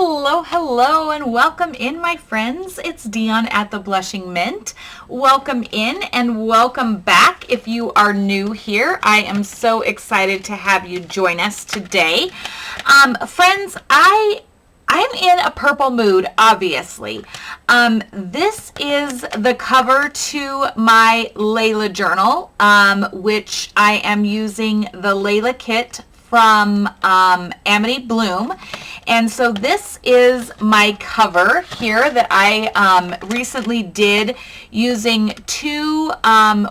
Hello, hello, and welcome in, my friends. It's Dion at the Blushing Mint. Welcome in and welcome back if you are new here. I am so excited to have you join us today. Friends, I'm in a purple mood, obviously. This is the cover to my Layla journal, which I am using the Layla kit from Amity Bloom. And so this is my cover here that I recently did using two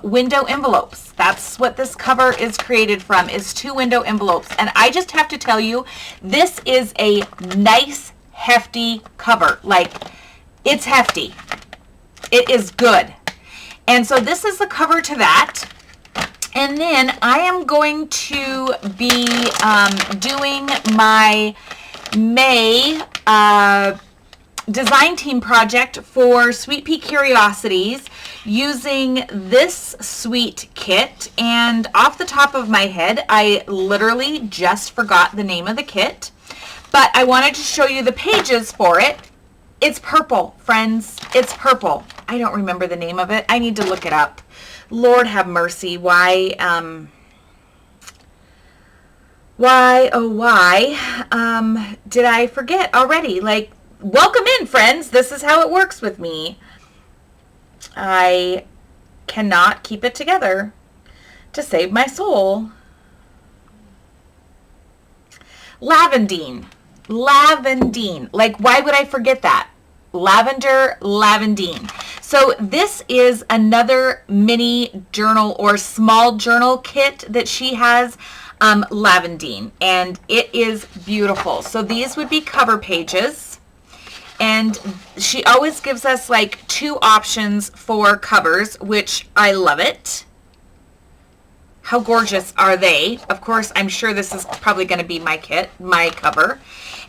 window envelopes. That's what this cover is created from, is two window envelopes. And I just have to tell you, this is a nice, hefty cover. Like, it's hefty. It is good. And so this is the cover to that. And then I am going to be doing my May design team project for Sweet Pea Curiosities using this sweet kit. And off the top of my head, I literally just forgot the name of the kit, but I wanted to show you the pages for it. It's purple, friends. It's purple. I don't remember the name of it. I need to look it up. Lord have mercy. Why, oh why, did I forget already? Like, welcome in, friends. This is how it works with me. I cannot keep it together to save my soul. Lavindine. Lavindine. Like, why would I forget that? Lavender, Lavindine. So this is another mini journal or small journal kit that she has, Lavindine, and it is beautiful. So these would be cover pages, and she always gives us like two options for covers, which I love it. How gorgeous are they? Of course, I'm sure this is probably going to be my kit, my cover.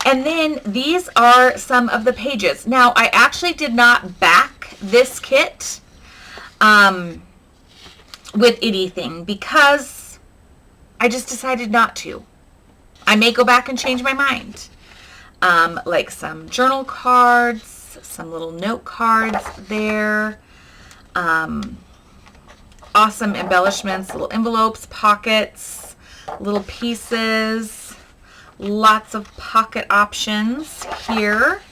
And then these are some of the pages. Now, I actually did not back this kit with anything because I just decided not to. I may go back and change my mind. Like some journal cards, some little note cards there. Awesome embellishments, little envelopes, pockets, little pieces. Lots of pocket options here.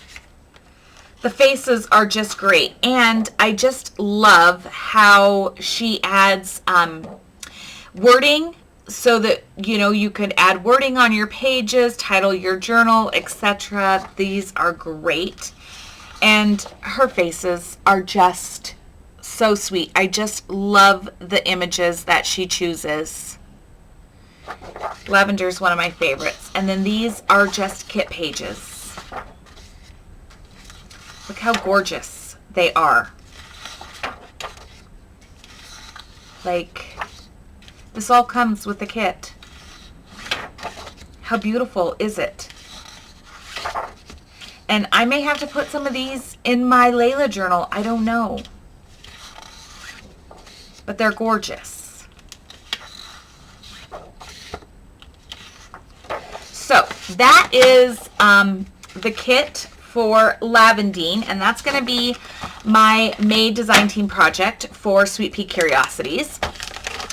The faces are just great, and I just love how she adds wording so that, you know, you could add wording on your pages, title your journal, etc. These are great, and her faces are just so sweet. I just love the images that she chooses. Lavender is one of my favorites. And then these are just kit pages. Look how gorgeous they are. Like, this all comes with the kit. How beautiful is it? And I may have to put some of these in my Layla journal. I don't know. But they're gorgeous. So that is the kit for Lavindine, and that's going to be my May design team project for Sweet Pea Curiosities.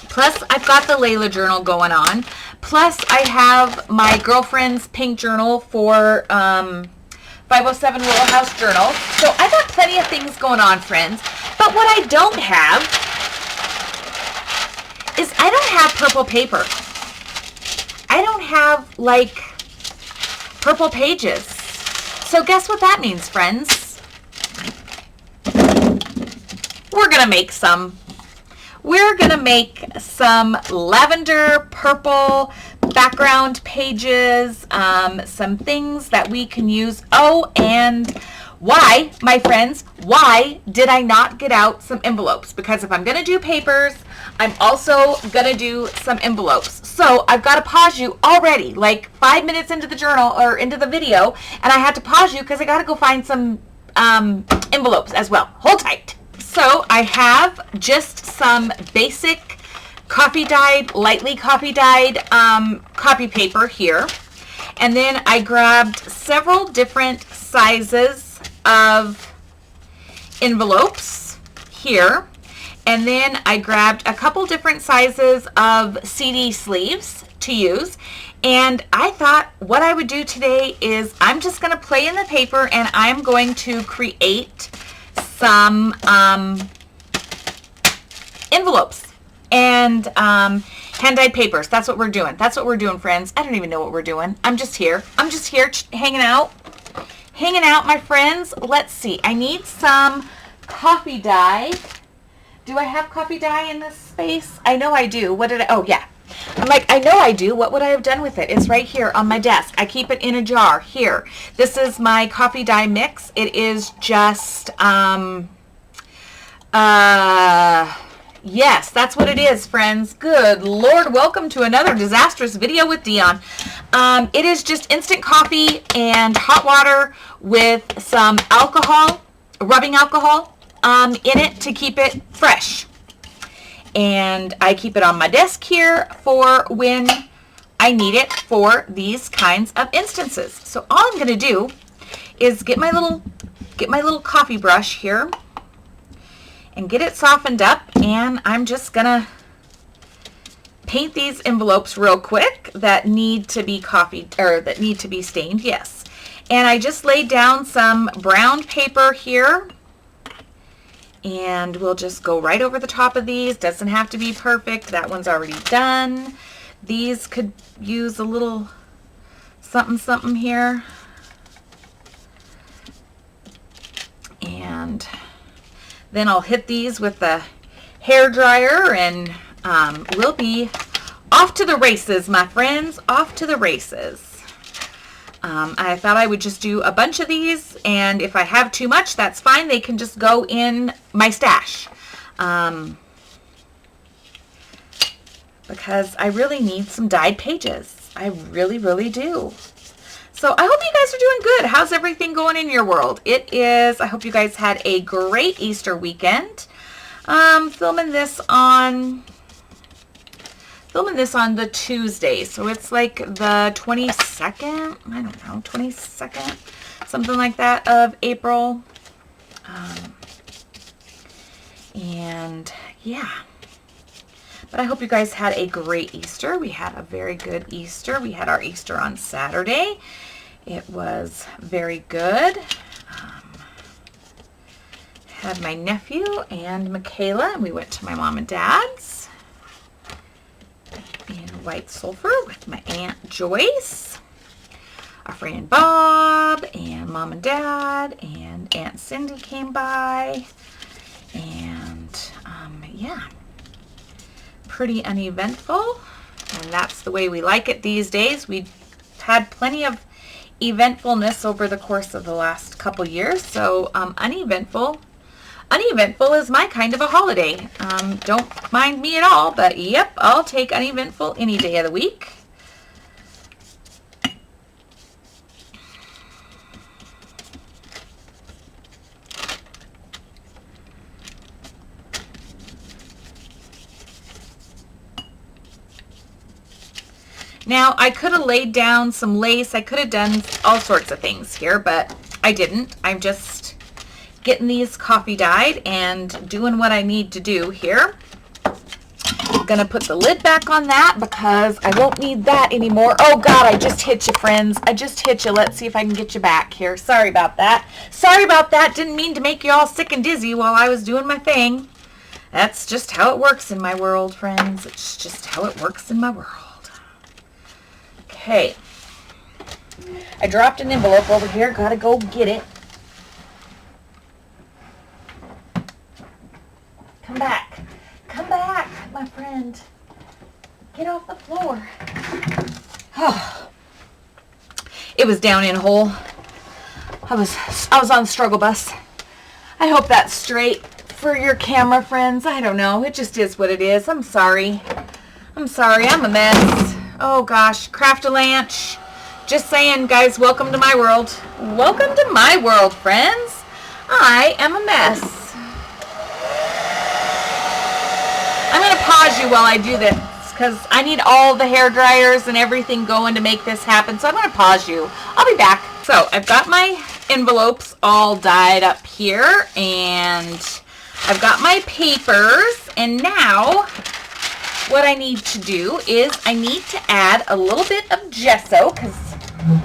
Plus, I've got the Layla journal going on. Plus, I have my girlfriend's pink journal for 507 Willow House journal. So I've got plenty of things going on, friends. But what I don't have is I don't have purple paper. I don't have, like, purple pages. So guess what that means, friends? We're going to make some. We're going to make some lavender, purple background pages, some things that we can use. Oh, and why, my friends, why did I not get out some envelopes? Because if I'm going to do papers, I'm also going to do some envelopes. So I've got to pause you already, like 5 minutes into the journal or into the video, and I had to pause you because I got to go find some envelopes as well. Hold tight. So I have just some basic coffee dyed, lightly coffee dyed copy paper here. And then I grabbed several different sizes of envelopes here. And then I grabbed a couple different sizes of CD sleeves to use. And I thought what I would do today is I'm just going to play in the paper and I'm going to create some envelopes and hand-dyed papers. That's what we're doing. That's what we're doing, friends. I don't even know what we're doing. I'm just here. I'm just here hanging out. Hanging out, my friends. Let's see. I need some coffee dye. Do I have coffee dye in this space? I know I do. What did I... Oh, yeah. I'm like, I know I do. What would I have done with it? It's right here on my desk. I keep it in a jar here. This is my coffee dye mix. It is just, yes, that's what it is, friends. Good Lord, welcome to another disastrous video with Dion. It is just instant coffee and hot water with some alcohol, rubbing alcohol, in it to keep it fresh. And I keep it on my desk here for when I need it for these kinds of instances. So all I'm going to do is get my little coffee brush here and get it softened up, and I'm just going to paint these envelopes real quick that need to be that need to be stained. Yes. And I just laid down some brown paper here. And we'll just go right over the top of these. Doesn't have to be perfect. That one's already done. These could use a little something here. And then I'll hit these with the hair dryer and we'll be off to the races, my friends. Off to the races. I thought I would just do a bunch of these, and if I have too much, that's fine. They can just go in my stash. Because I really need some dyed pages. I really, really do. So I hope you guys are doing good. How's everything going in your world? It is, I hope you guys had a great Easter weekend. Filming this on the Tuesday, so it's like the 22nd, I don't know, 22nd, something like that, of April. And yeah, but I hope you guys had a great Easter. We had a very good Easter. We had our Easter on Saturday. It was very good. Had my nephew and Michaela, and we went to my mom and dad's in White Sulphur with my Aunt Joyce, our friend Bob, and Mom and Dad, and Aunt Cindy came by, and yeah, pretty uneventful, and that's the way we like it these days. We've had plenty of eventfulness over the course of the last couple years, so uneventful is my kind of a holiday. Don't mind me at all, but yep, I'll take uneventful any day of the week. Now, I could have laid down some lace. I could have done all sorts of things here, but I didn't. I'm just getting these coffee dyed and doing what I need to do here. I'm gonna put the lid back on that because I won't need that anymore. Oh God, I just hit you, friends. I just hit you. Let's see if I can get you back here. Sorry about that. Sorry about that. Didn't mean to make you all sick and dizzy while I was doing my thing. That's just how it works in my world, friends. It's just how it works in my world. Okay. I dropped an envelope over here. Gotta go get it. Come back. Come back, my friend. Get off the floor. Oh. It was down in a hole. I was on the struggle bus. I hope that's straight for your camera, friends. I don't know. It just is what it is. I'm sorry. I'm sorry. I'm a mess. Oh gosh. Craft-a-lanch. Just saying, guys, welcome to my world. Welcome to my world, friends. I am a mess. I'm going to pause you while I do this because I need all the hair dryers and everything going to make this happen. So I'm going to pause you. I'll be back. So I've got my envelopes all dyed up here, and I've got my papers, and now what I need to do is I need to add a little bit of gesso, because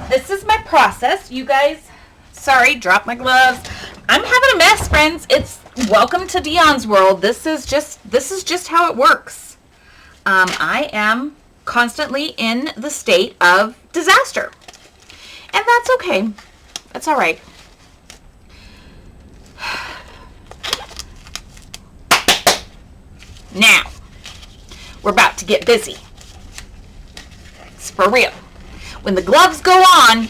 this is my process. You guys, sorry, drop my gloves. I'm having a mess, friends. It's welcome to Dion's world. This is just how it works. I am constantly in the state of disaster, and that's okay. That's all right. Now, we're about to get busy. It's for real. When the gloves go on,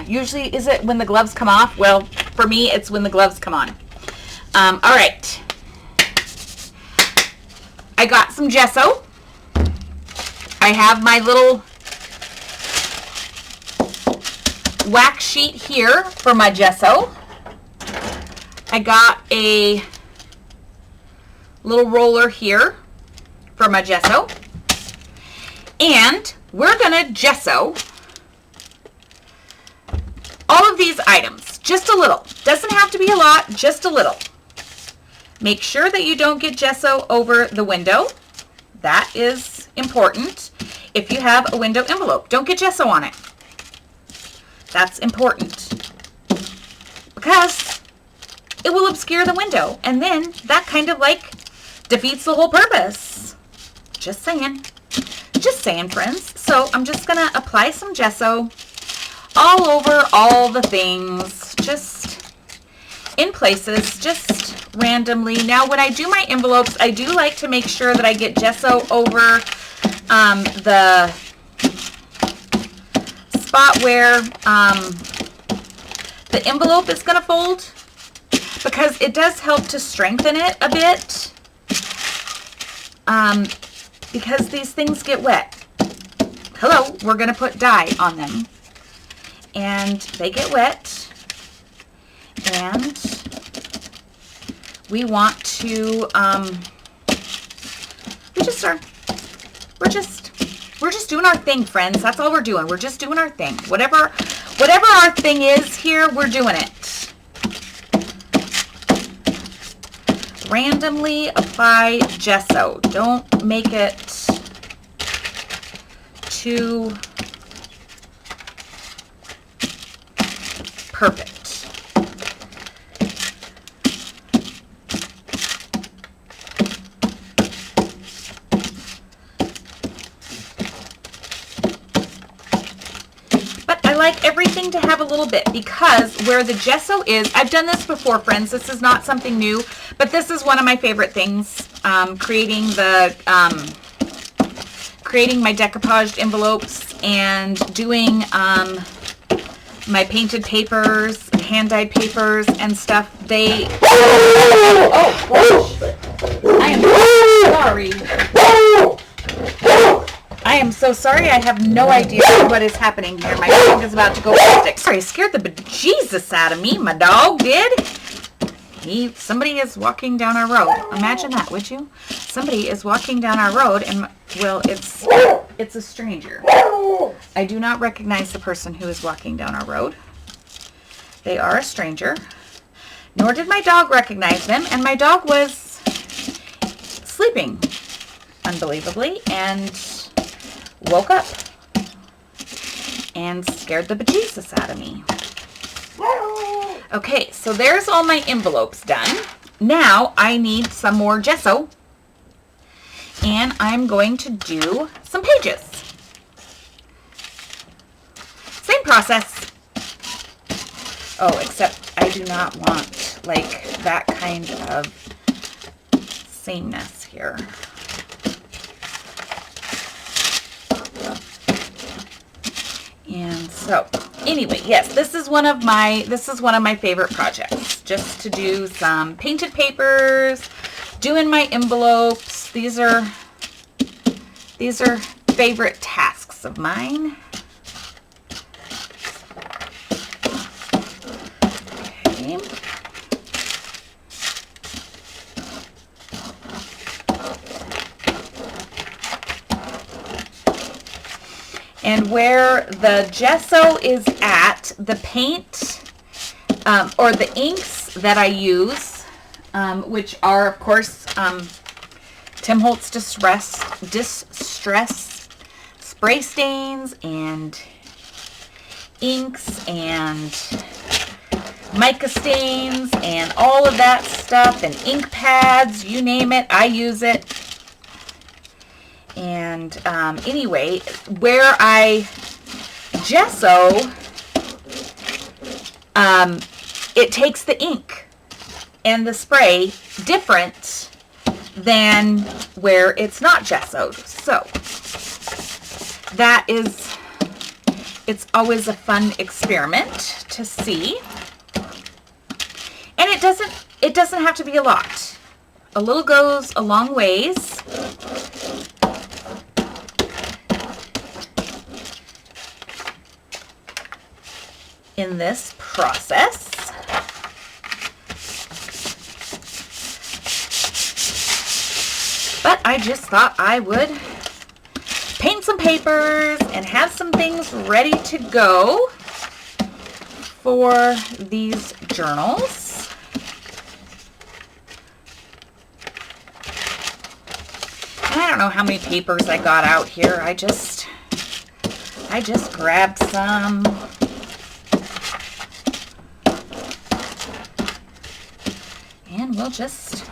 usually is it when the gloves come off? Well, for me, it's when the gloves come on. All right. I got some gesso. I have my little wax sheet here for my gesso. I got a little roller here for my gesso. And we're gonna gesso all of these items, just a little. Doesn't have to be a lot, just a little. Make sure that you don't get gesso over the window. That is important. If you have a window envelope, don't get gesso on it. That's important because it will obscure the window, and then that kind of like defeats the whole purpose. Just saying. Just saying, friends. So I'm just gonna apply some gesso all over all the things, just in places, just randomly. Now, when I do my envelopes, I do like to make sure that I get gesso over the spot where the envelope is going to fold, because it does help to strengthen it a bit, because these things get wet. Hello, we're going to put dye on them, and they get wet, and we want to we're just doing our thing, friends. That's all we're doing. We're just doing our thing. Whatever our thing is here, we're doing it. Randomly apply gesso. Don't make it too perfect. Like everything to have a little bit, because where the gesso is, I've done this before, friends. This is not something new, but this is one of my favorite things. Creating my decoupaged envelopes and doing my painted papers, hand-dyed papers and stuff. Oh gosh, I am sorry. I am so sorry. I have no idea what is happening here. My dog is about to go ballistic. Sorry, scared the bejesus out of me. My dog did. Somebody is walking down our road. Imagine that, would you? Somebody is walking down our road, and well, it's a stranger. I do not recognize the person who is walking down our road. They are a stranger. Nor did my dog recognize them, and my dog was sleeping, unbelievably, and woke up and scared the bejesus out of me. Okay, so there's all my envelopes done. Now I need some more gesso, and I'm going to do some pages. Same process. Oh, except I do not want like that kind of sameness here. And so, anyway, yes, this is one of my favorite projects. Just to do some painted papers, doing my envelopes. These are favorite tasks of mine. Okay. And where the gesso is at, the paint or the inks that I use, which are, of course, Tim Holtz Distress Spray Stains and inks and mica stains and all of that stuff, and ink pads, you name it, I use it. And anyway, where I gesso, it takes the ink and the spray different than where it's not gessoed. So that is, it's always a fun experiment to see. And it doesn't have to be a lot. A little goes a long ways. In this process. But I just thought I would paint some papers and have some things ready to go for these journals. And I don't know how many papers I got out here. I just grabbed some. And we'll just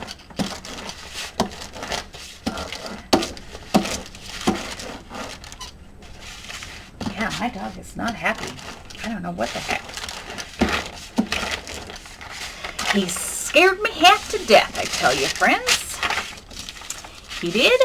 yeah, my dog is not happy. I don't know what the heck. He scared me half to death, I tell you, friends. He did.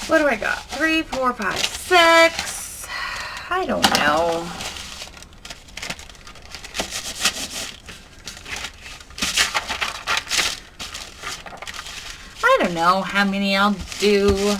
What do I got? 3, 4, 5, 6. I don't know. I don't know how many I'll do.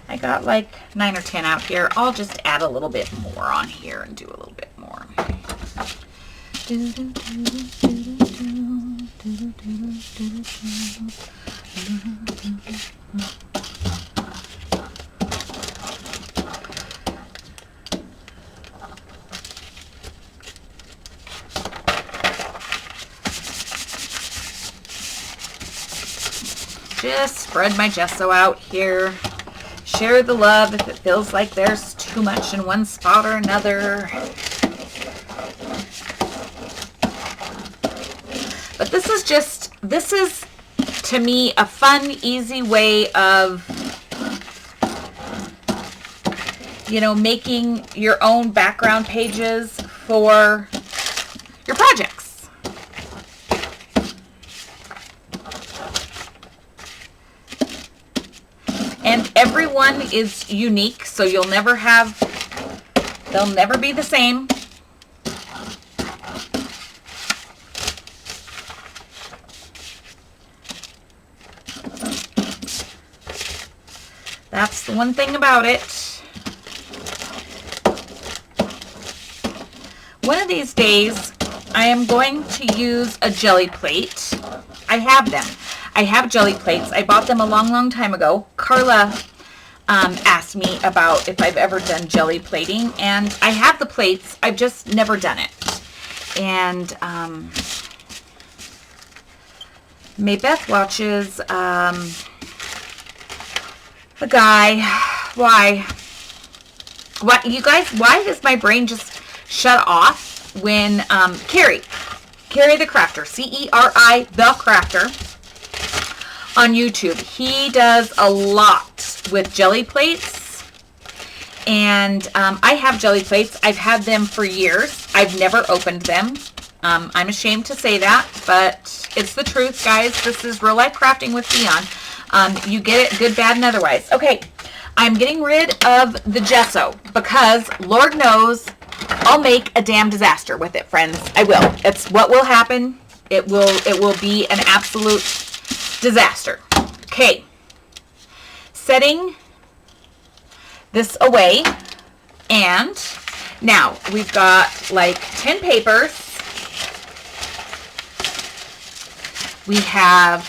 I got like 9 or 10 out here. I'll just add a little bit more on here and do a little bit more. Just spread my gesso out here. Share the love if it feels like there's too much in one spot or another. But this is to me a fun, easy way of, making your own background pages for your projects. And everyone is unique, so they'll never be the same. That's the one thing about it. One of these days, I am going to use a jelly plate. I have them. I have jelly plates. I bought them a long, long time ago. Carla asked me about if I've ever done jelly plating, and I have the plates. I've just never done it. And Maybeth watches the guy. Why, you guys, why does my brain just shut off when Carrie the Crafter, C-E-R-I, the Crafter, on YouTube. He does a lot with jelly plates, and I have jelly plates. I've had them for years. I've never opened them. I'm ashamed to say that, but it's the truth, guys. This is real life crafting with Dion. You get it good, bad, and otherwise. Okay, I'm getting rid of the gesso because Lord knows I'll make a damn disaster with it, friends. I will. It's what will happen. It will be an absolute disaster. Okay, setting this away, and now we've got like 10 papers. We have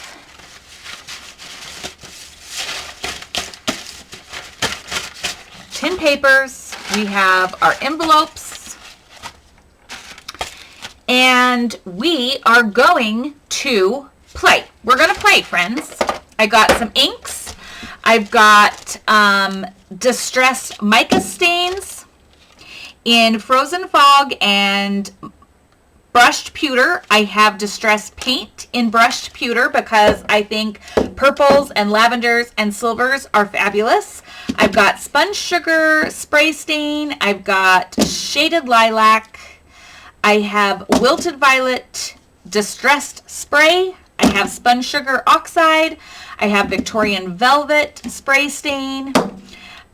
10 papers. We have our envelopes. And we are going to play. We're going to play, friends. I got some inks. I've got distressed mica stains in Frozen Fog and brushed pewter. I have distressed paint in brushed pewter because I think purples and lavenders and silvers are fabulous. I've got sponge sugar spray stain. I've got shaded lilac. I have wilted violet distressed spray. I have sponge sugar oxide. I have Victorian velvet spray stain.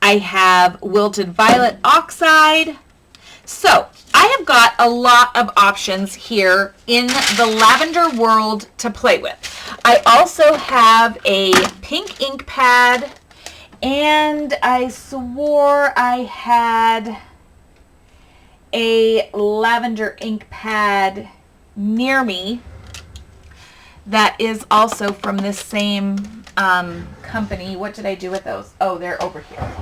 I have wilted violet oxide. So I have got a lot of options here in the lavender world to play with. I also have a pink ink pad, and I swore I had a lavender ink pad near me that is also from this same company. What did I do with those? Oh, they're over here.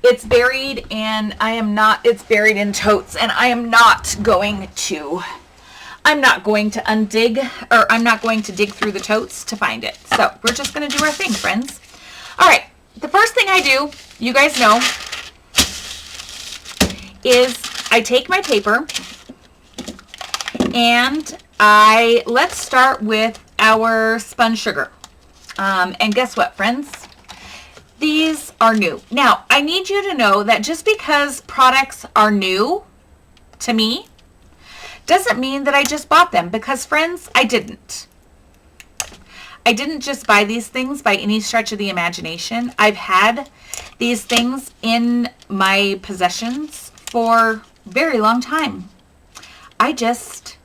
It's buried, and it's buried in totes, and I'm not going to undig, or I'm not going to dig through the totes to find it. So we're just going to do our thing, friends. All right, the first thing I do, you guys know, is I take my paper and let's start with our sponge sugar. And guess what, friends? These are new. Now, I need you to know that just because products are new to me doesn't mean that I just bought them, because friends, I didn't. I didn't just buy these things by any stretch of the imagination. I've had these things in my possessions for a very long time. I just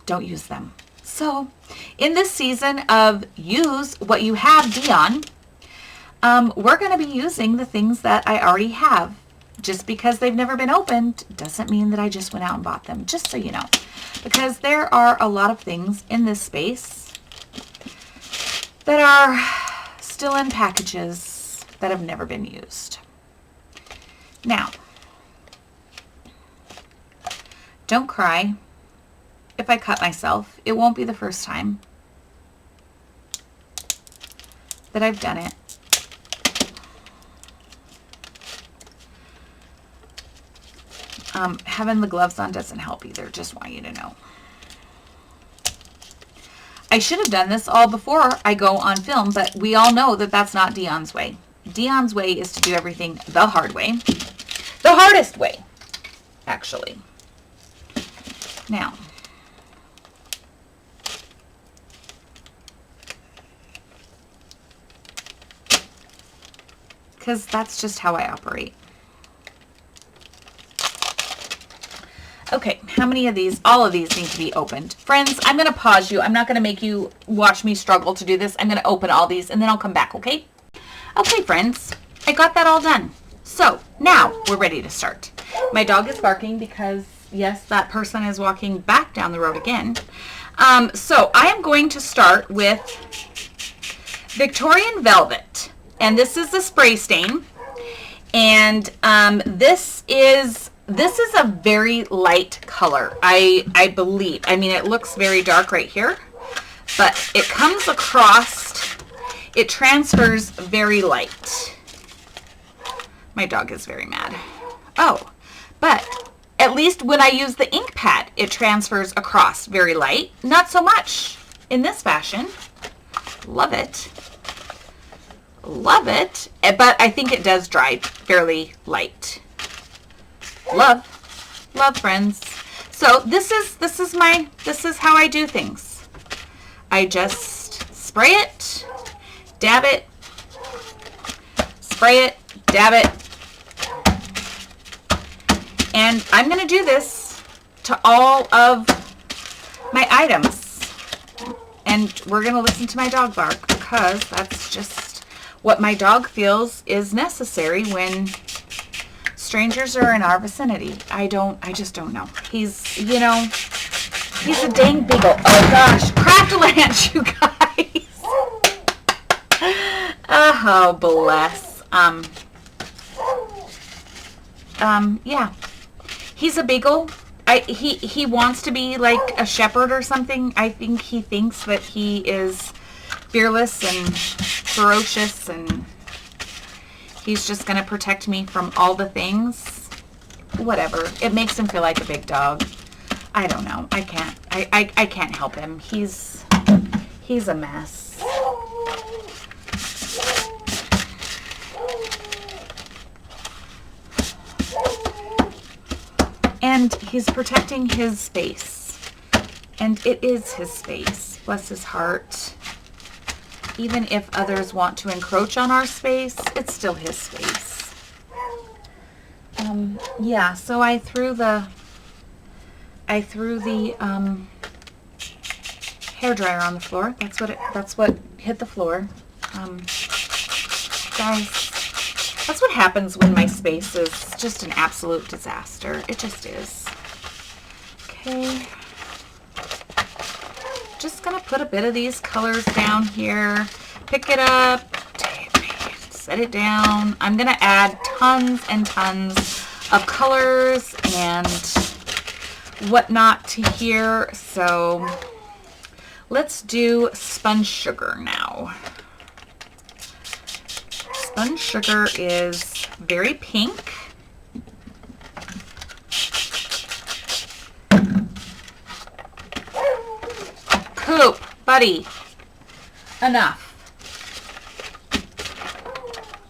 don't use them. So in this season of use what you have, Dion, we're going to be using the things that I already have. Just because they've never been opened doesn't mean that I just went out and bought them, just so you know. Because there are a lot of things in this space that are still in packages that have never been used. Now, don't cry if I cut myself. It won't be the first time that I've done it. Having the gloves on doesn't help either, just want you to know. I should have done this all before I go on film, but we all know that that's not Dion's way. Dion's way is to do everything the hard way. The hardest way, actually. Now, because that's just how I operate. Okay, how many of these? All of these need to be opened. Friends, I'm going to pause you. I'm not going to make you watch me struggle to do this. I'm going to open all these and then I'll come back, okay? Okay, friends, I got that all done. So now we're ready to start. My dog is barking because, yes, that person is walking back down the road again. So I am going to start with Victorian Velvet. And this is the spray stain. And this is a very light color, I believe. I mean, it looks very dark right here, but it comes across, it transfers very light. My dog is very mad. Oh, but at least when I use the ink pad, it transfers across very light. Not so much in this fashion. Love it. love it, but I think it does dry fairly light. Love, friends. So this is how I do things. I just spray it, dab it, spray it, dab it, and I'm going to do this to all of my items. And we're going to listen to my dog bark because that's just what my dog feels is necessary when strangers are in our vicinity. I just don't know. He's, you know, he's a dang beagle. Oh gosh, craft-a-lanch, you guys. Oh, bless. Yeah. He's a beagle. He wants to be like a shepherd or something. I think he thinks that he is fearless and ferocious, and he's just going to protect me from all the things. Whatever. It makes him feel like a big dog. I don't know. I can't help him. He's a mess. And he's protecting his space. And it is his space. Bless his heart. Even if others want to encroach on our space, it's still his space. Yeah, so I threw the hairdryer on the floor. That's what hit the floor. Guys, that's what happens when my space is just an absolute disaster. It just is. Okay. Just gonna put a bit of these colors down here. Pick it up, set it down. I'm gonna add tons and tons of colors and whatnot to here. So let's do sponge sugar now. Sponge sugar is very pink. Coop, buddy, enough.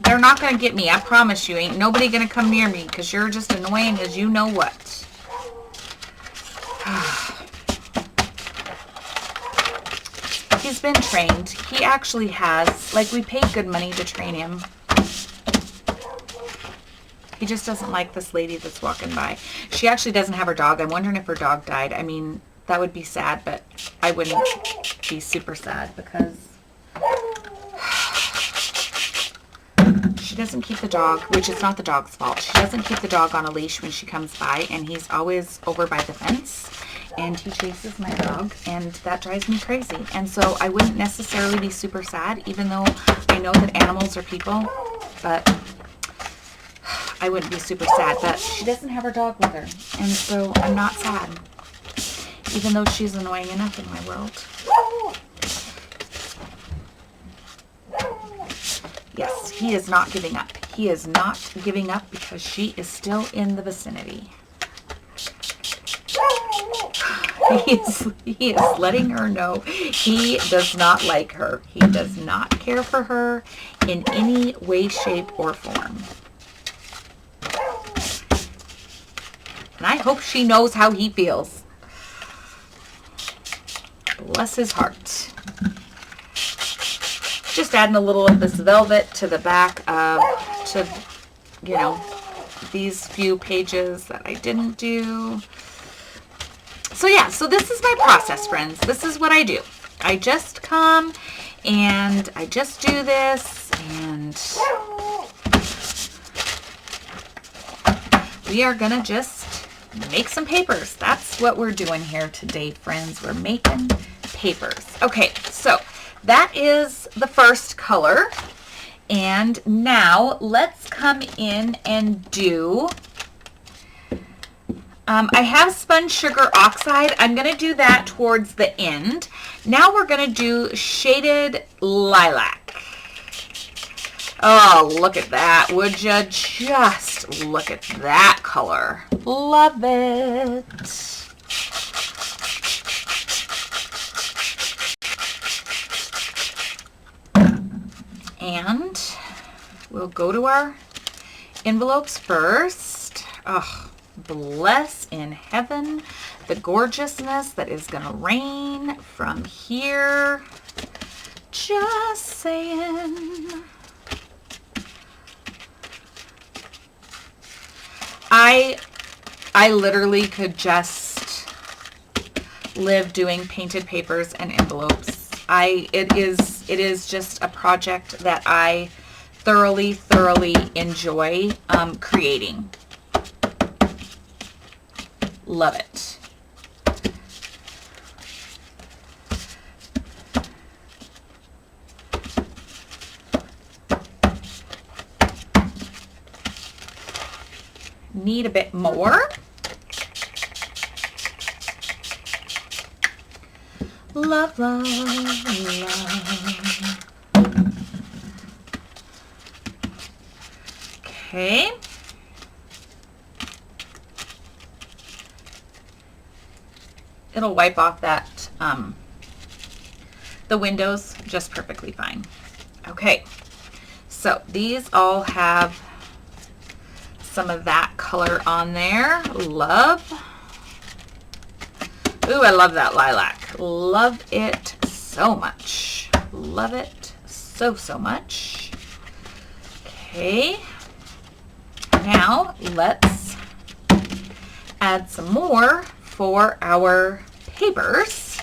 They're not going to get me. I promise you. Ain't nobody going to come near me because you're just annoying as you know what. He's been trained. He actually has. Like, we paid good money to train him. He just doesn't like this lady that's walking by. She actually doesn't have her dog. I'm wondering if her dog died. I mean, that would be sad, but I wouldn't be super sad because she doesn't keep the dog, which is not the dog's fault. She doesn't keep the dog on a leash when she comes by, and he's always over by the fence, and he chases my dog, and that drives me crazy. And so I wouldn't necessarily be super sad, even though I know that animals are people, but I wouldn't be super sad. But she doesn't have her dog with her, and so I'm not sad, even though she's annoying enough in my world. Yes, he is not giving up. He is not giving up because she is still in the vicinity. He is letting her know he does not like her. He does not care for her in any way, shape, or form. And I hope she knows how he feels. Bless his heart. Just adding a little of this velvet to the back of, you know, these few pages that I didn't do. So yeah, so this is my process, friends. This is what I do. I just come and I just do this, and we are gonna just make some papers. That's what we're doing here today, friends. We're making papers. Okay, so that is the first color. And now let's come in and do, I have sponge sugar oxide. I'm going to do that towards the end. Now we're going to do shaded lilac. Oh, look at that. Would you just look at that color? Love it. And we'll go to our envelopes first. Oh, bless in heaven the gorgeousness that is going to rain from here. Just saying. I literally could just live doing painted papers and envelopes. It is just a project that I thoroughly enjoy creating. Love it. Need a bit more. Love, love, love. Okay. It'll wipe off that, the windows just perfectly fine. Okay, so these all have some of that color on there. Love. Ooh, I love that lilac. Love it so much. Love it so much. Okay. Now let's add some more for our papers.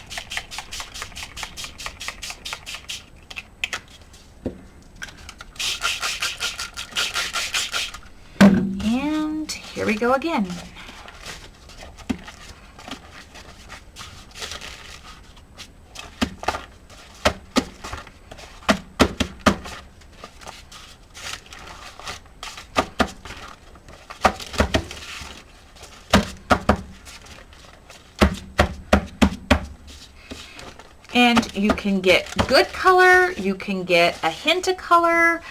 And here we go again. And you can get good color, you can get a hint of color,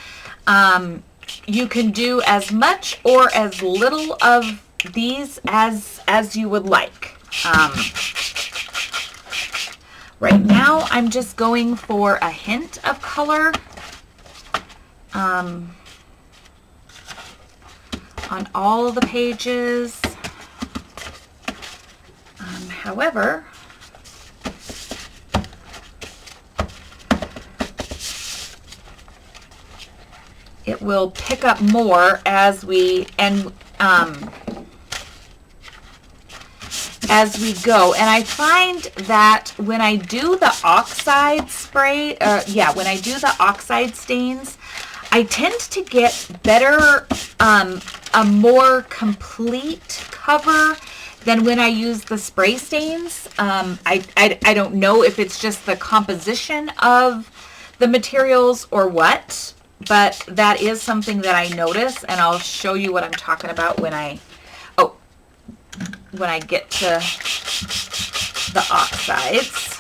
you can do as much or as little of these as you would like. Right now I'm just going for a hint of color on all the pages. However, it will pick up more as we go. And I find that when I do the oxide spray, when I do the oxide stains, I tend to get better, a more complete cover than when I use the spray stains. I don't know if it's just the composition of the materials or what, but that is something that I notice, and I'll show you what I'm talking about when I get to the oxides.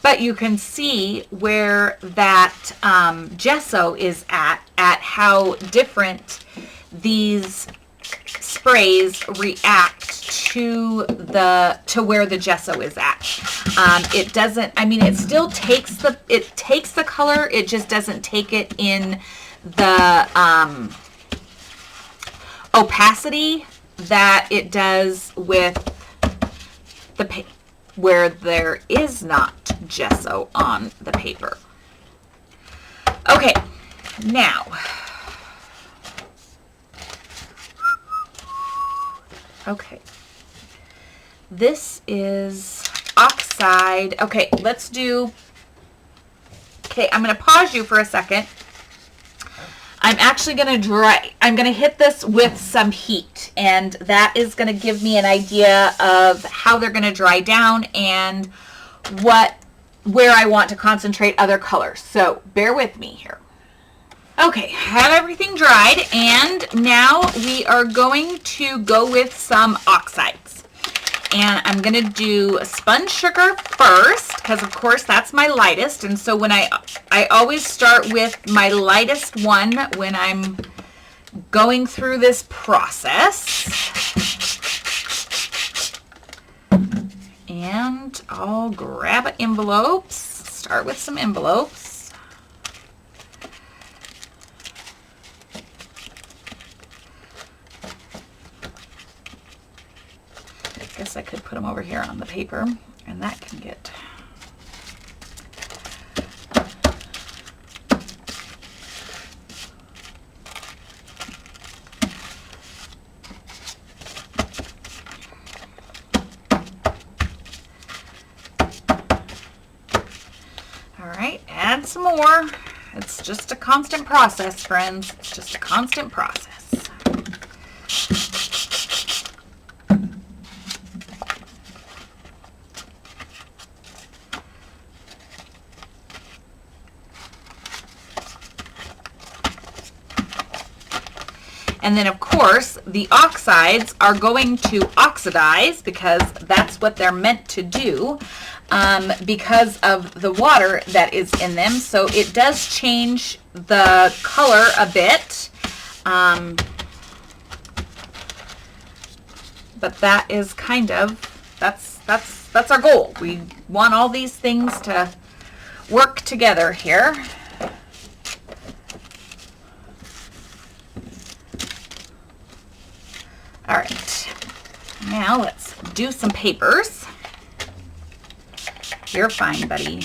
But you can see where that gesso is at how different these sprays react to where the gesso is at. It doesn't, I mean, it still takes the color, it just doesn't take it in the opacity that it does with the where there is not gesso on the paper. Okay, now, okay, this is oxide. Okay, let's do, okay, I'm going to pause you for a second. I'm actually going to I'm going to hit this with some heat, and that is going to give me an idea of how they're going to dry down and what where I want to concentrate other colors. So bear with me here. Okay, have everything dried, and now we are going to go with some oxides. And I'm going to do sponge sugar first, because of course that's my lightest. And so when I always start with my lightest one when I'm going through this process. And I'll grab envelopes, start with some envelopes. I guess I could put them over here on the paper, and that can get... Add some more. It's just a constant process, friends. It's just a constant process. And then, of course, the oxides are going to oxidize because that's what they're meant to do. Because of the water that is in them. So it does change the color a bit. But that is kind of, that's our goal. We want all these things to work together here. All right, now let's do some papers. You're fine, buddy.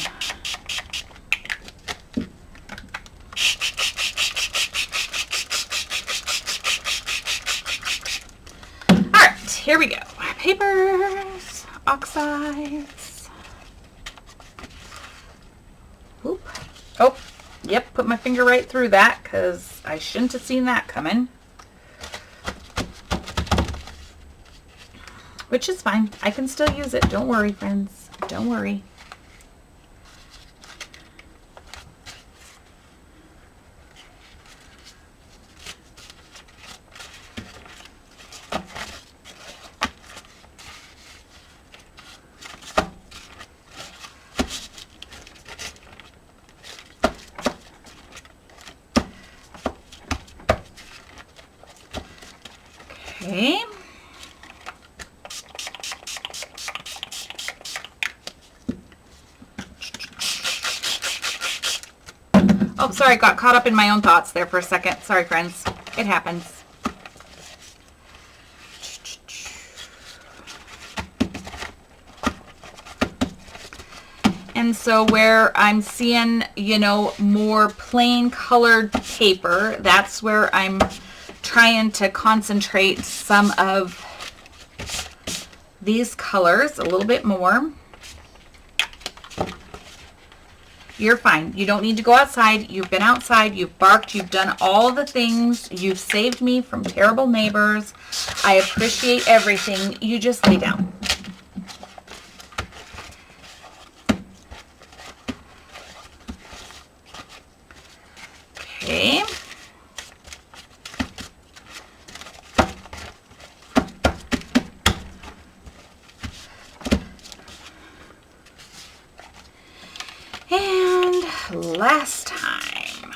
All right, here we go. Papers, oxides. Whoop. Oh, yep, put my finger right through that because I shouldn't have seen that coming. Which is fine. I can still use it. Don't worry, friends. Don't worry. Okay. Oh, sorry, I got caught up in my own thoughts there for a second. Sorry, friends. It happens. And so where I'm seeing, you know, more plain colored paper, that's where I'm trying to concentrate some of these colors a little bit more. You're fine. You don't need to go outside. You've been outside. You've barked. You've done all the things. You've saved me from terrible neighbors. I appreciate everything. You just lay down. Okay. And last time.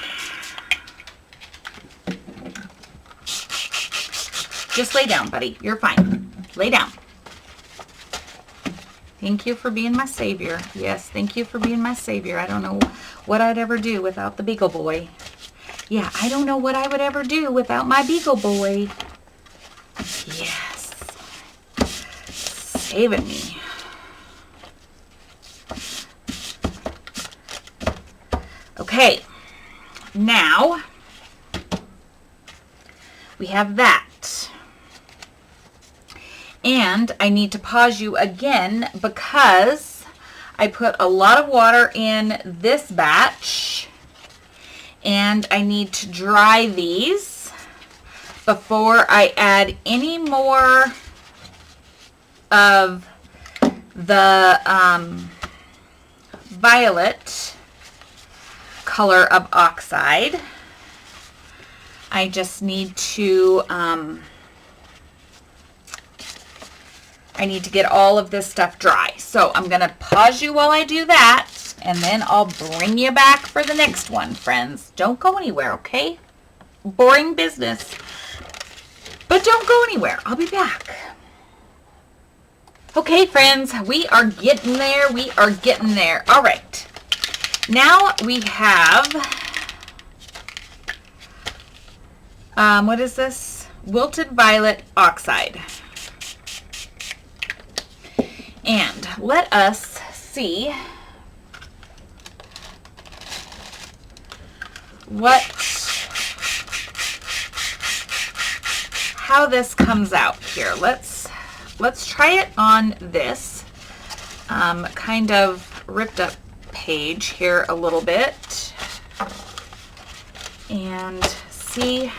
Just lay down, buddy. You're fine. Lay down. Thank you for being my savior. Yes, thank you for being my savior. I don't know what I'd ever do without the Beagle Boy. Yeah, I don't know what I would ever do without my Beagle Boy. Yes. Saving me. Okay, now we have that. And I need to pause you again because I put a lot of water in this batch and I need to dry these before I add any more of the violet color of Oxide. I just need to, I need to get all of this stuff dry. So I'm going to pause you while I do that, and then I'll bring you back for the next one, friends. Don't go anywhere, okay? Boring business. But don't go anywhere. I'll be back. Okay, friends, we are getting there. We are getting there. All right. Now we have, what is this? Wilted Violet Oxide. And let us see how this comes out here. Let's try it on this kind of ripped up page here a little bit and see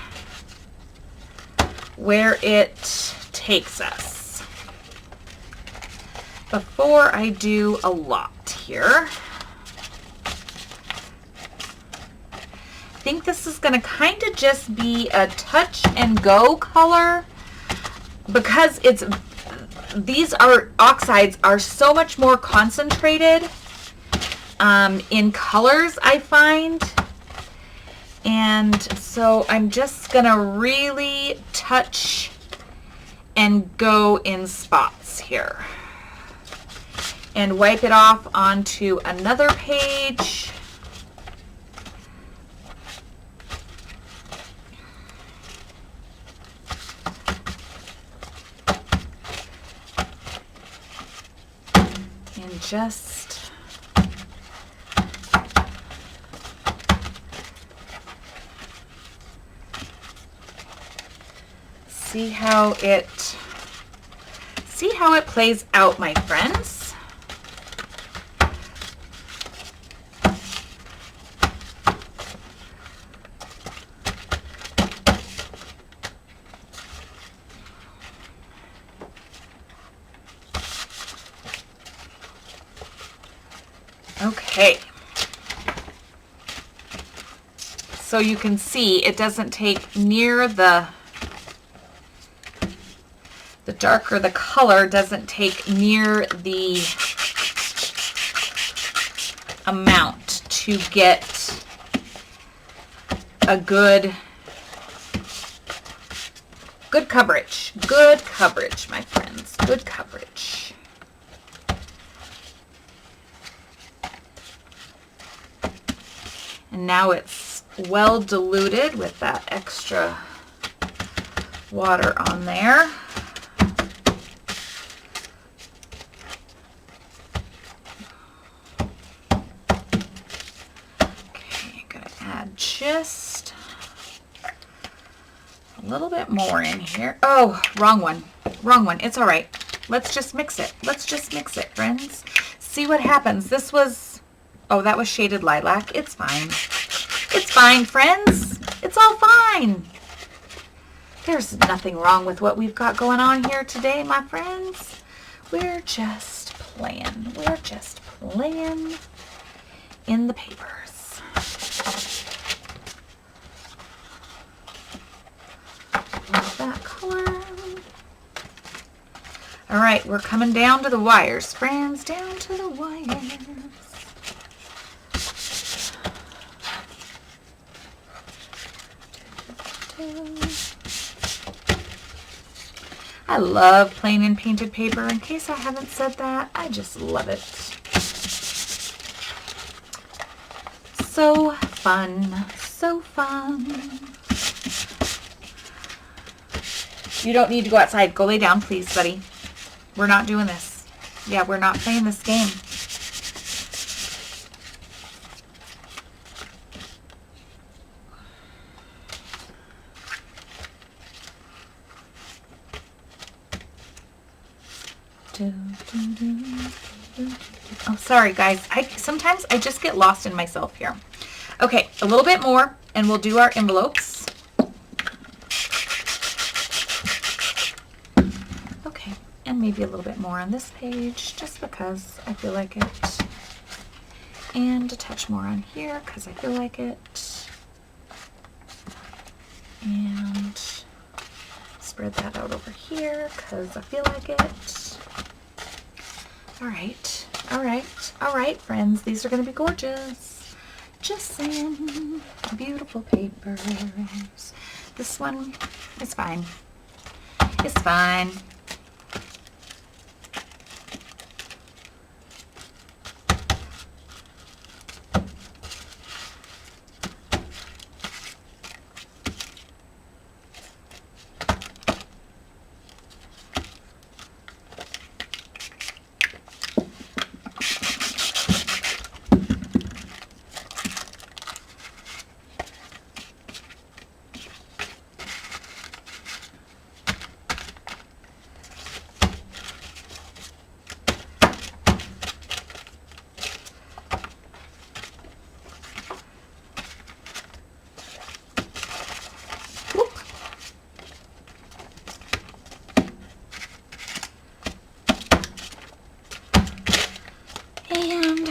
where it takes us. Before I do a lot here, I think this is going to kind of just be a touch and go color, because these oxides are so much more concentrated in colors, I find. And so I'm just going to really touch and go in spots here. And wipe it off onto another page. And just see how it plays out, my friends. Okay, so you can see it doesn't take near the darker the color doesn't take near the amount to get a good coverage. Good coverage, my friends. Good coverage. And now it's well diluted with that extra water on there. Okay, I'm gonna add just a little bit more in here. Oh, wrong one. Wrong one. It's all right. Let's just mix it. Let's just mix it, friends. See what happens. This was, oh, that was shaded lilac. It's fine. It's fine, friends. It's all fine. There's nothing wrong with what we've got going on here today, my friends. We're just playing. We're just playing in the papers. Love that color. All right, we're coming down to the wires, friends. Down to the wires. I love plain and painted paper. In case I haven't said that, I just love it. So fun. So fun. You don't need to go outside. Go lay down, please, buddy. We're not doing this. Yeah, we're not playing this game. Oh, sorry, guys. Sometimes I just get lost in myself here. Okay, a little bit more, and we'll do our envelopes. Okay, and maybe a little bit more on this page, just because I feel like And a touch more on here because I feel like it. And spread that out over here because I feel like it. All right, all right, all right, friends. These are going to be gorgeous. Just saying. Beautiful papers. This one is fine. It's fine. And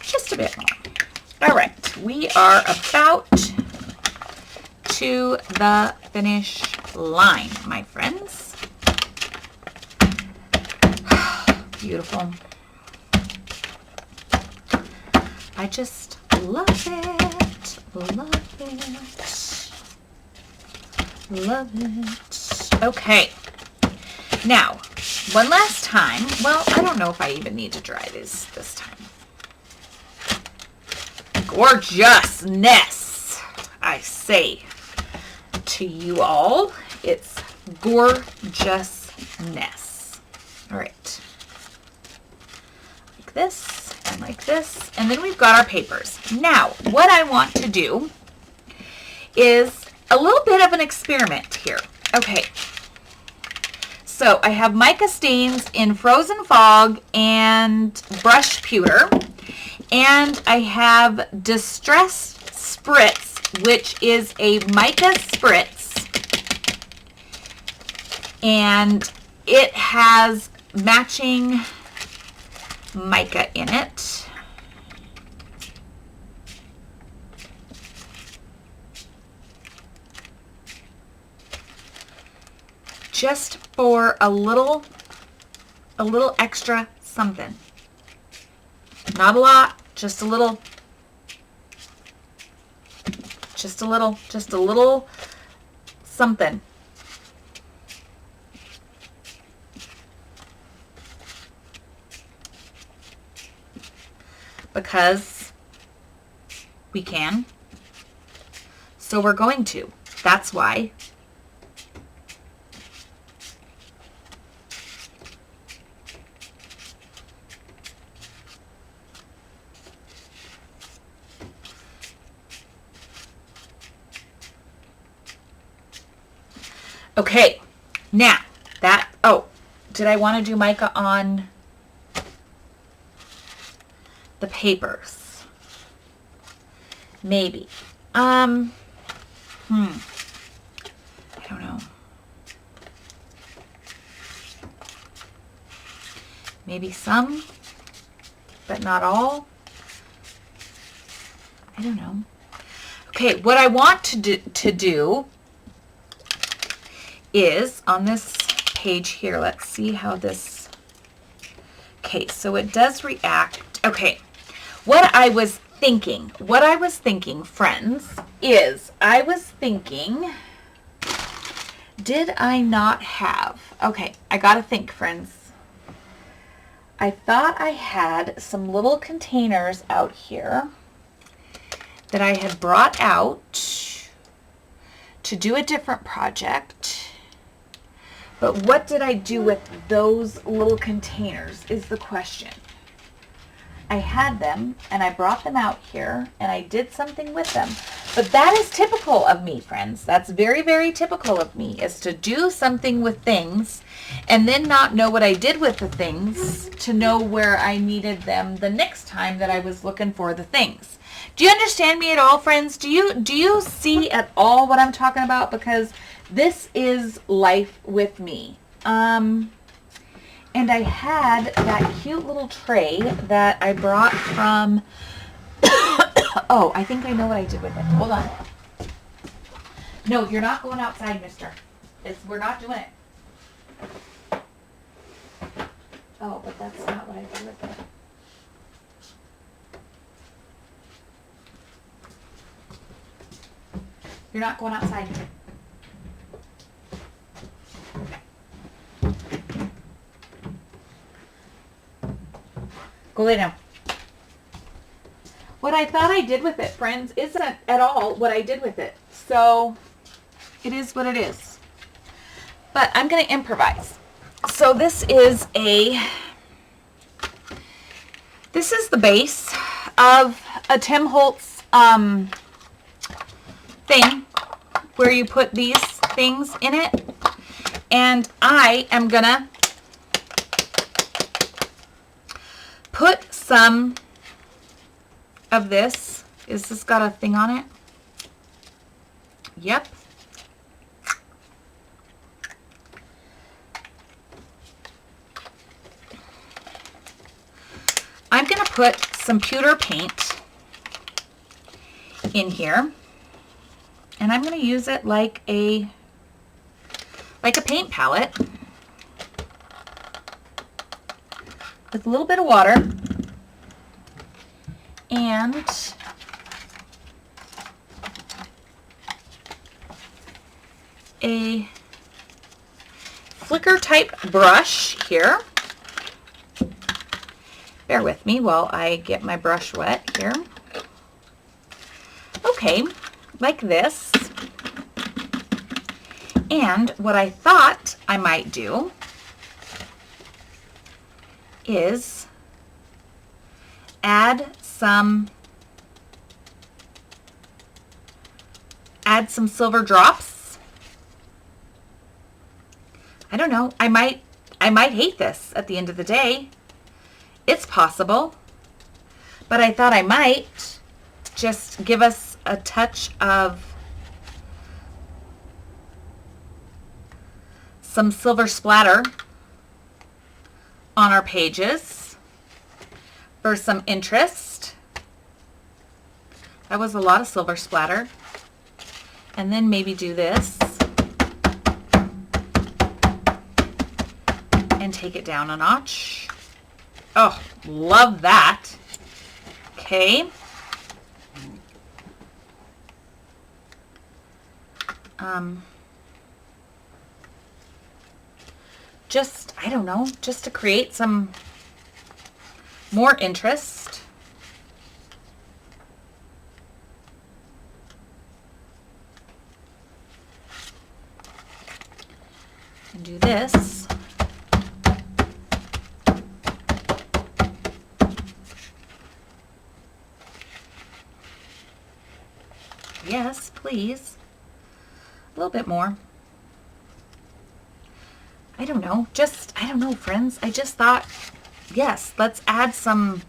just a bit more. All right, we are about to the finish line, my friends. Beautiful. I just love it, love it, love it. Okay, now, one last time. Well, I don't know if I even need to dry this time. Gorgeousness, I say to you all. It's gorgeousness. All right. Like this and like this. And then we've got our papers. Now, what I want to do is a little bit of an experiment here. Okay. So I have mica stains in Frozen Fog and Brush Pewter. And I have Distress Spritz, which is a mica spritz. And it has matching mica in it. Just for a little extra something. Not a lot, just a little something. Because we can. So we're going to. That's why. Okay, now that, oh, did I want to do mica on the papers? Maybe. I don't know. Maybe some, but not all. I don't know. Okay, what I want to do is on this page here, let's see how this, okay, so it does react. Okay, what I was thinking, friends, is I was thinking, did I not have, okay, I gotta think, friends. I thought I had some little containers out here that I had brought out to do a different project. But what did I do with those little containers is the question. I had them and I brought them out here and I did something with them. But that is typical of me, friends. That's very, very typical of me, is to do something with things and then not know what I did with the things to know where I needed them the next time that I was looking for the things. Do you understand me at all, friends? Do you see at all what I'm talking about? Because this is life with me. And I had that cute little tray that I brought from Oh, I think I know what I did with it. Hold on. No, you're not going outside, mister. We're not doing it. Oh, but that's not what I did with it. You're not going outside. Go lay down. What I thought I did with it, friends, isn't at all what I did with it. So it is what it is. But I'm going to improvise. So this is the base of a Tim Holtz thing where you put these things in it. And I am going to put some of this. Is this got a thing on it? Yep. I'm going to put some pewter paint in here, and I'm going to use it like a paint palette with a little bit of water and a flicker type brush here. Bear with me while I get my brush wet here. Okay, like this. And what I thought I might do is add some silver drops. I don't know. I might hate this at the end of the day. It's possible. But I thought I might just give us a touch of some silver splatter on our pages for some interest. That was a lot of silver splatter. And then maybe do this and take it down a notch. Oh, love that. Okay. Just, I don't know, just to create some more interest. And do this. Yes, please. A little bit more. I don't know. I don't know, friends. I just thought, yes, let's add some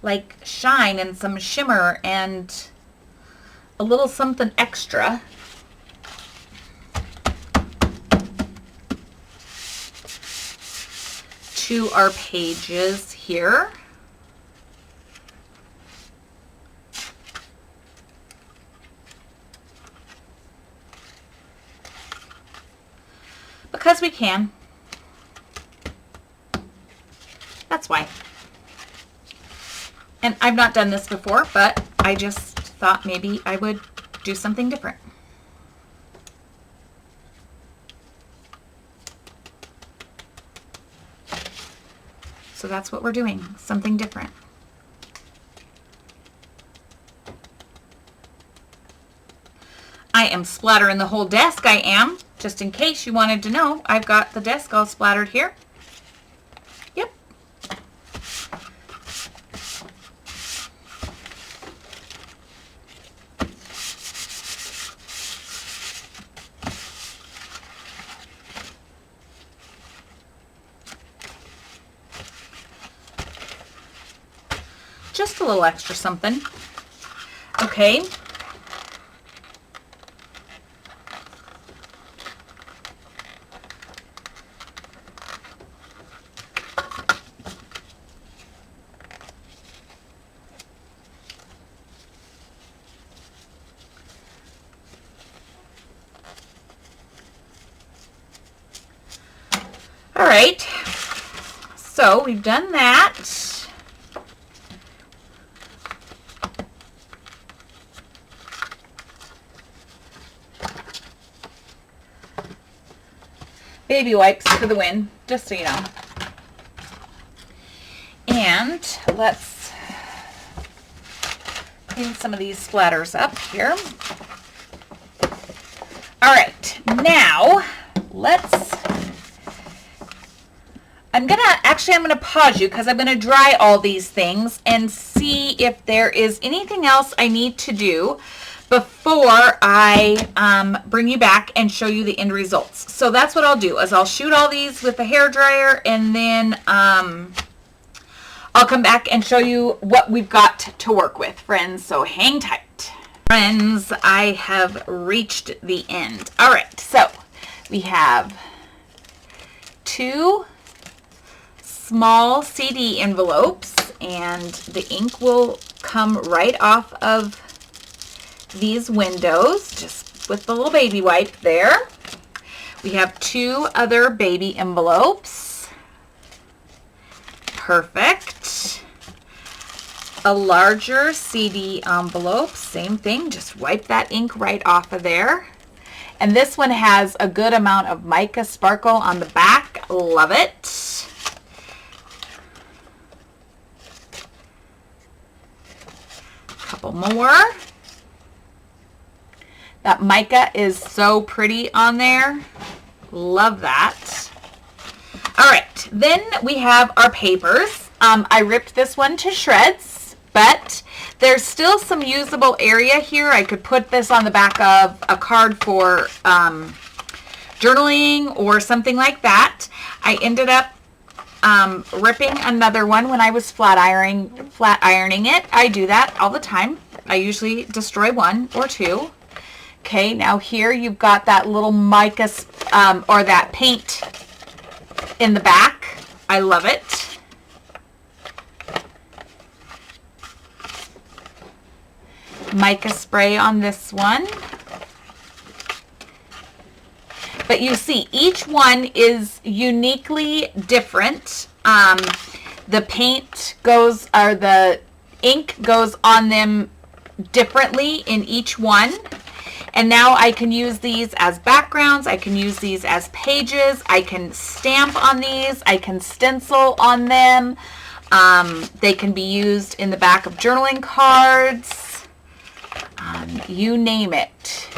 like shine and some shimmer and a little something extra. To our pages here. Because we can. That's why. And I've not done this before, but I just thought maybe I would do something different. So that's what we're doing, something different. I am splattering the whole desk, I am. Just in case you wanted to know, I've got the desk all splattered here. Yep. Just a little extra something. Okay. right, so we've done that. Baby wipes for the win, just so you know. And let's clean some of these splatters up here. All right, now I'm gonna pause you because I'm gonna dry all these things and see if there is anything else I need to do before I bring you back and show you the end results. So that's what I'll do, is I'll shoot all these with the hair dryer, and then I'll come back and show you what we've got to work with, friends. So hang tight. Friends, I have reached the end. All right, so we have 2 small CD envelopes, and the ink will come right off of these windows, just with the little baby wipe there. We have 2 other baby envelopes. Perfect. A larger CD envelope, same thing, just wipe that ink right off of there. And this one has a good amount of mica sparkle on the back. Love it. Couple more. That mica is so pretty on there. Love that. All right, then we have our papers. I ripped this one to shreds, but there's still some usable area here. I could put this on the back of a card for journaling or something like that. I ended up ripping another one when I was flat ironing it. I do that all the time. I usually destroy 1 or 2. Okay, now here you've got that little mica or that paint in the back. I love it. Mica spray on this one. But you see, each one is uniquely different. The paint goes, or the ink goes on them differently in each one. And now I can use these as backgrounds. I can use these as pages. I can stamp on these. I can stencil on them. They can be used in the back of journaling cards. You name it.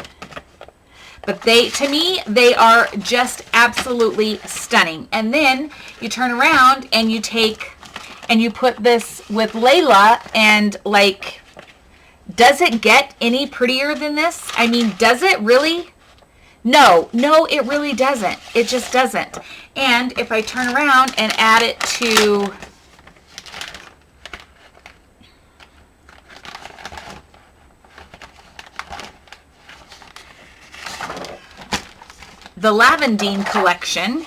But to me, they are just absolutely stunning. And then you turn around and you put this with Layla, and like, does it get any prettier than this? I mean, does it really? No, it really doesn't. It just doesn't. And if I turn around and add it to the Lavindine collection,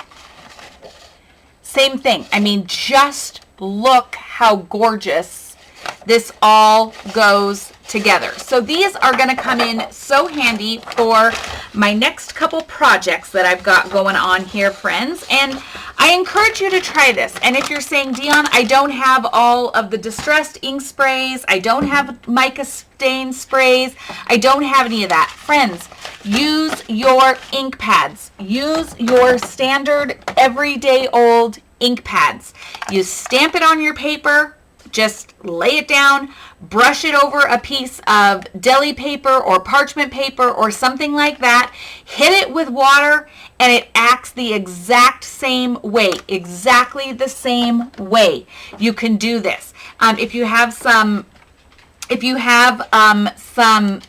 same thing. I mean, just look how gorgeous this all goes together. So these are going to come in so handy for my next couple projects that I've got going on here, friends. And I encourage you to try this. And if you're saying, Dion, I don't have all of the distressed ink sprays, I don't have mica stain sprays, I don't have any of that. Friends, use your ink pads. Use your standard everyday old ink pads. You stamp it on your paper, just lay it down, brush it over a piece of deli paper or parchment paper or something like that, hit it with water, and it acts the exact same way, exactly the same way. You can do this. If you have some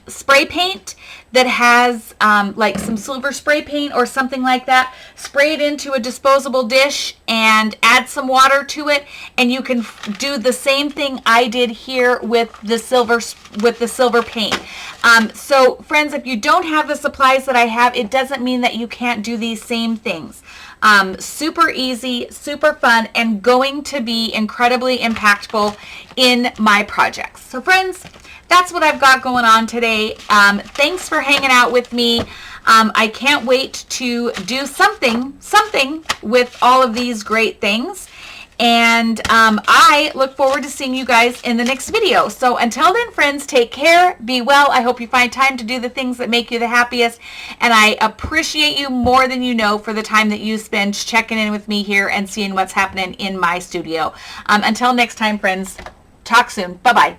spray paint that has like some silver spray paint or something like that, spray it into a disposable dish and add some water to it, and you can do the same thing I did here with the silver paint. So friends, if you don't have the supplies that I have, it doesn't mean that you can't do these same things. Super easy, super fun, and going to be incredibly impactful in my projects. So friends, that's what I've got going on today. Thanks for hanging out with me. I can't wait to do something with all of these great things. And I look forward to seeing you guys in the next video. So until then, friends, take care, be well. I hope you find time to do the things that make you the happiest. And I appreciate you more than you know for the time that you spend checking in with me here and seeing what's happening in my studio. Until next time, friends, talk soon. Bye-bye.